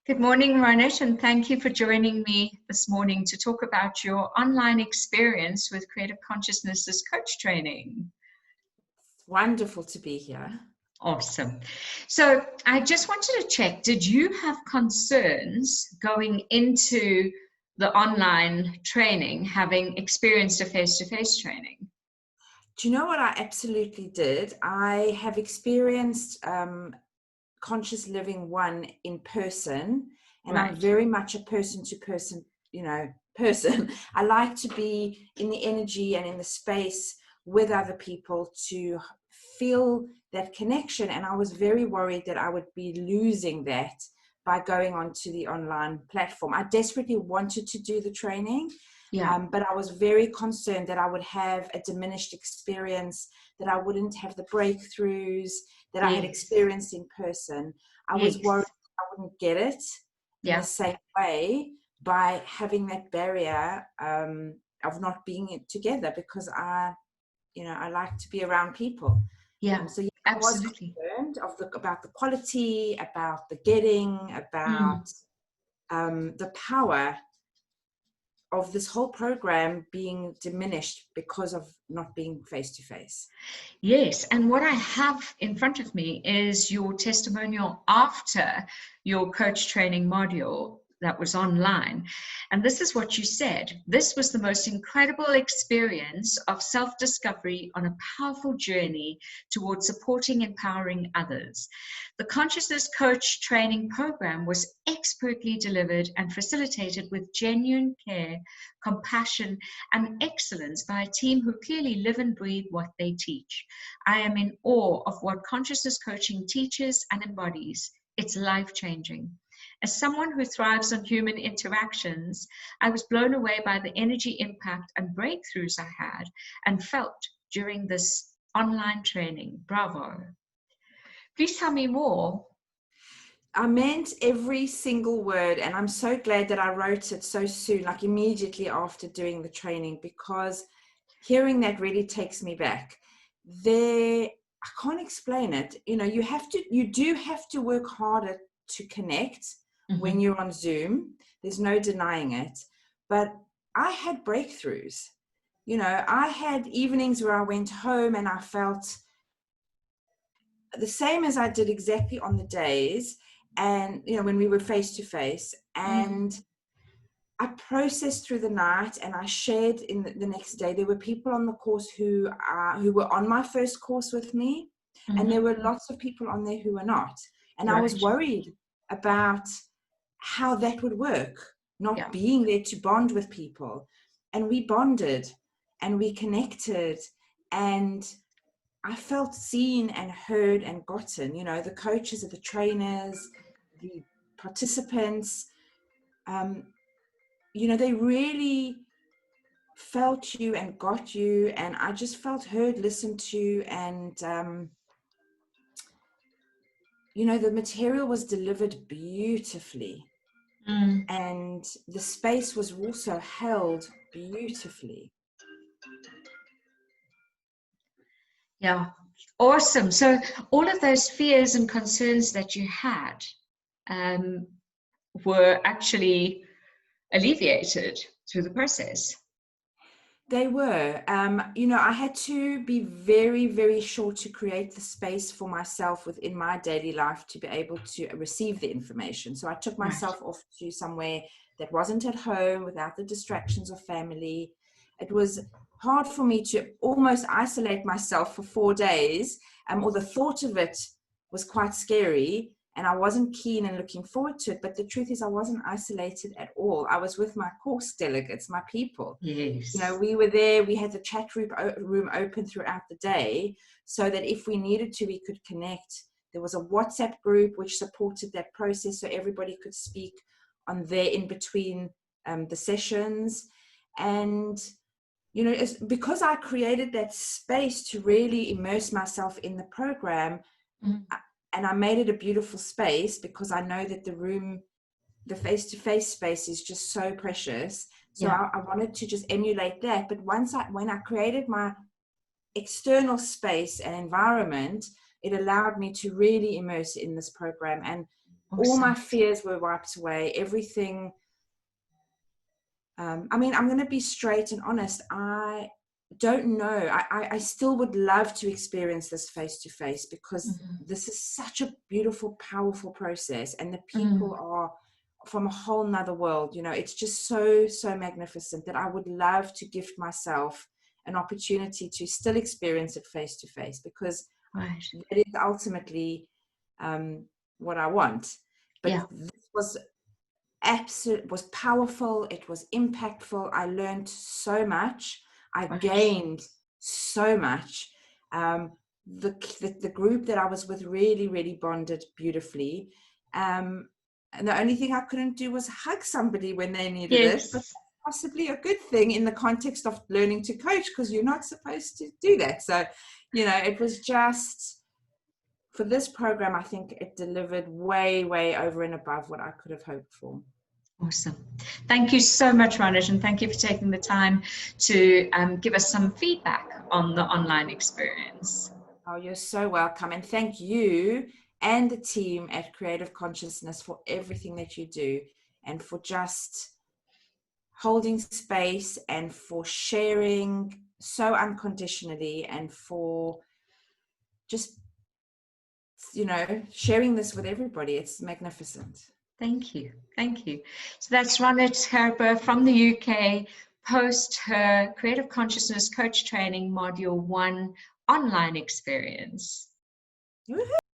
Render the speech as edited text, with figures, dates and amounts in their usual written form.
Good morning, Ronit, and thank you for joining me this morning to talk about your online experience with Creative Consciousness Coach Training. Wonderful to be here. Awesome. So I just wanted to check, did you have concerns going into the online training, having experienced a face-to-face training? Do you know what I absolutely did? I have experienced Conscious Living 1 in person, and Right. I'm very much a person-to-person, person. I like to be in the energy and in the space with other people to feel that connection, and I was very worried that I would be losing that by going onto the online platform. I desperately wanted to do the training, but I was very concerned that I would have a diminished experience, that I wouldn't have the breakthroughs that I had experienced in person. I was worried I wouldn't get it in the same way by having that barrier of not being together, because I like to be around people. So I was concerned about the quality, about the getting, about the power of this whole program being diminished because of not being face-to-face. Yes, and what I have in front of me is your testimonial after your coach training module that was online. And this is what you said. This was the most incredible experience of self-discovery on a powerful journey towards supporting, empowering others. The Consciousness Coach Training Program was expertly delivered and facilitated with genuine care, compassion, and excellence by a team who clearly live and breathe what they teach. I am in awe of what consciousness coaching teaches and embodies. It's life-changing. As someone who thrives on human interactions, I was blown away by the energy impact and breakthroughs I had and felt during this online training. Bravo. Please tell me more. I meant every single word, and I'm so glad that I wrote it so soon, like immediately after doing the training, because hearing that really takes me back. I can't explain it. You do have to work harder to connect when you're on Zoom. There's no denying it. But I had breakthroughs. I had evenings where I went home and I felt the same as I did exactly on the days, and when we were face to face, and I processed through the night, and I shared in the next day. There were people on the course who were on my first course with me, and there were lots of people on there who were not. And I was worried about how that would work, not being there to bond with people. And we bonded and we connected, and I felt seen and heard and gotten. The coaches, the trainers, the participants, they really felt you and got you, and I just felt heard, listened to, and the material was delivered beautifully, and the space was also held beautifully. Yeah, awesome. So all of those fears and concerns that you had were actually alleviated through the process. They were. I had to be very, very sure to create the space for myself within my daily life to be able to receive the information. So I took myself off to somewhere that wasn't at home, without the distractions of family. It was hard for me to almost isolate myself for 4 days, or the thought of it was quite scary. And I wasn't keen and looking forward to it. But the truth is, I wasn't isolated at all. I was with my course delegates, my people. Yes. We were there. We had the chat room open throughout the day, so that if we needed to, we could connect. There was a WhatsApp group which supported that process, so everybody could speak on there in between the sessions. And because I created that space to really immerse myself in the program, and I made it a beautiful space, because I know that the face-to-face space is just so precious. So I wanted to just emulate that. But when I created my external space and environment, it allowed me to really immerse in this program. And All my Awesome. fears were wiped away. Everything. I mean, I'm going to be straight and honest. I don't know. I still would love to experience this face to face, because Mhm. this is such a beautiful, powerful process, and the people Mm. are from a whole nother world. You know, it's just so, so magnificent that I would love to gift myself an opportunity to still experience it face to face, because Right. that is ultimately what I want. But Yeah. this was was powerful. It was impactful. I learned so much. I Right. gained so much. The group that I was with really, really bonded beautifully. And the only thing I couldn't do was hug somebody when they needed it, but Yes. possibly a good thing in the context of learning to coach, because you're not supposed to do that. So, you know, it was just, for this program, I think it delivered way, way over and above what I could have hoped for. Awesome. Thank you so much, Ronit, and thank you for taking the time to give us some feedback on the online experience. Oh, you're so welcome. And thank you and the team at Creative Consciousness for everything that you do, and for just holding space, and for sharing so unconditionally, and for just, you know, sharing this with everybody. It's magnificent. Thank you. Thank you. So that's Ronit Herber from the UK, post her Creative Consciousness Coach Training Module 1 online experience. Woo-hoo.